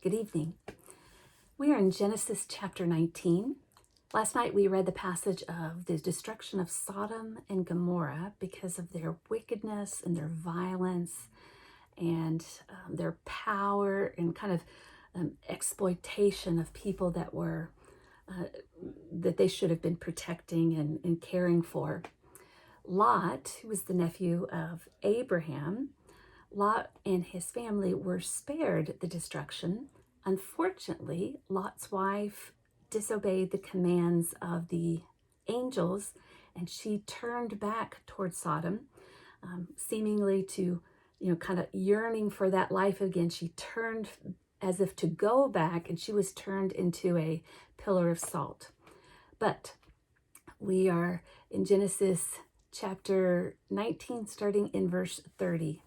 Good evening. We are in Genesis chapter 19. Last night we read the passage of the destruction of Sodom and Gomorrah because of their wickedness and their violence and their power and kind of exploitation of people that were that they should have been protecting and caring for. Lot, who was the nephew of Abraham, Lot and his family were spared the destruction. Unfortunately, Lot's wife disobeyed the commands of the angels, and she turned back toward Sodom, seemingly to, kind of yearning for that life again. She turned as if to go back, and she was turned into a pillar of salt. But we are in Genesis chapter 19, starting in verse 30.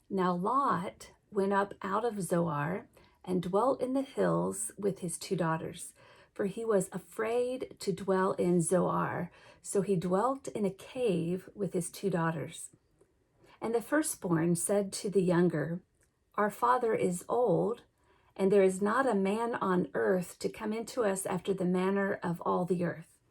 Now Lot went up out of Zoar and dwelt in the hills with his 2 daughters, for he was afraid to dwell in Zoar. So he dwelt in a cave with his 2 daughters. And the firstborn said to the younger, Our father is old, and there is not a man on earth to come into us after the manner of all the earth.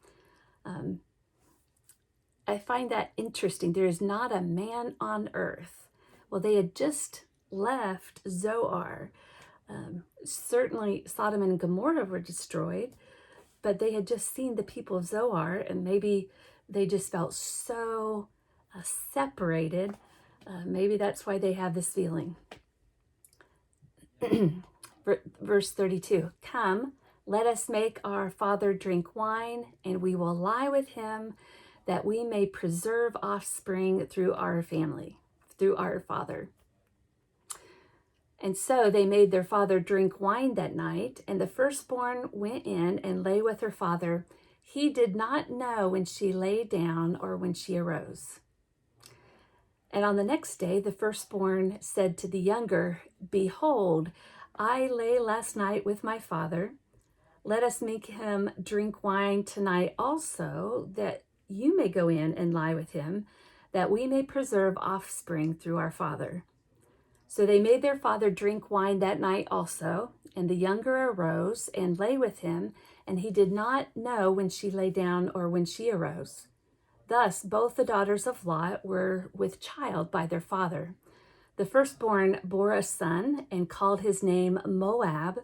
I find that interesting. There is not a man on earth. Well, they had just left Zoar. Certainly Sodom and Gomorrah were destroyed, but they had just seen the people of Zoar, and maybe they just felt so separated. Maybe that's why they have this feeling. Verse 32, Come, let us make our father drink wine, and we will lie with him, that we may preserve offspring through our family, through our father. And so they made their father drink wine that night, and the firstborn went in and lay with her father. He did not know when she lay down or when she arose. And on the next day, the firstborn said to the younger, Behold, I lay last night with my father. Let us make him drink wine tonight also, that you may go in and lie with him, that we may preserve offspring through our father. So they made their father drink wine that night also, and the younger arose and lay with him, and he did not know when she lay down or when she arose. Thus both the daughters of Lot were with child by their father. The firstborn bore a son and called his name Moab.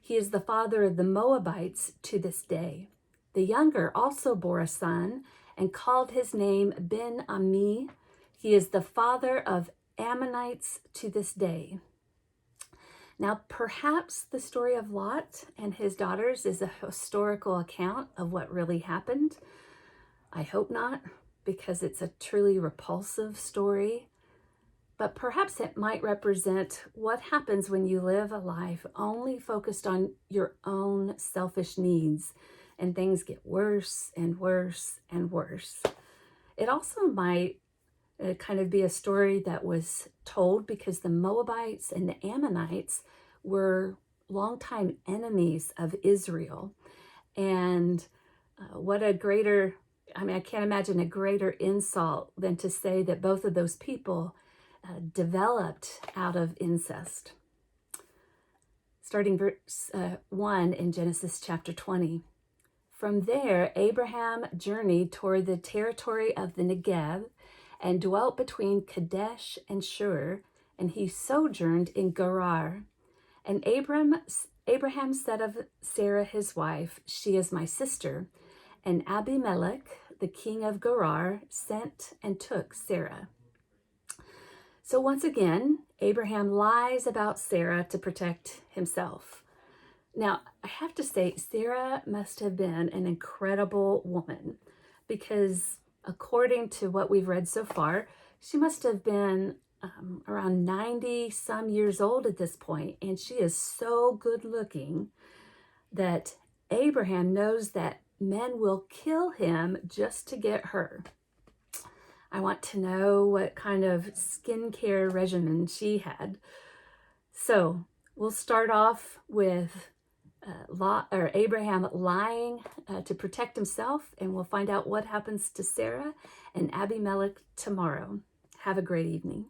He is the father of the Moabites to this day. The younger also bore a son and called his name Ben-Ami. He is the father of Ammonites to this day. Now, perhaps the story of Lot and his daughters is a historical account of what really happened. I hope not, because it's a truly repulsive story. But perhaps it might represent what happens when you live a life only focused on your own selfish needs, and things get worse and worse and worse. It also might kind of be a story that was told because the Moabites and the Ammonites were longtime enemies of Israel. And what a greater, I can't imagine a greater insult than to say that both of those people developed out of incest. Starting verse 1 in Genesis chapter 20. From there, Abraham journeyed toward the territory of the Negev and dwelt between Kadesh and Shur, and he sojourned in Gerar. And Abraham said of Sarah his wife, She is my sister. And Abimelech, the king of Gerar, sent and took Sarah. So once again, Abraham lies about Sarah to protect himself. Now, I have to say, Sarah must have been an incredible woman, because according to what we've read so far, she must have been around 90 some years old at this point, and she is so good looking that Abraham knows that men will kill him just to get her. I want to know what kind of skincare regimen she had. So we'll start off with Abraham lying to protect himself, and we'll find out what happens to Sarah and Abimelech tomorrow. Have a great evening.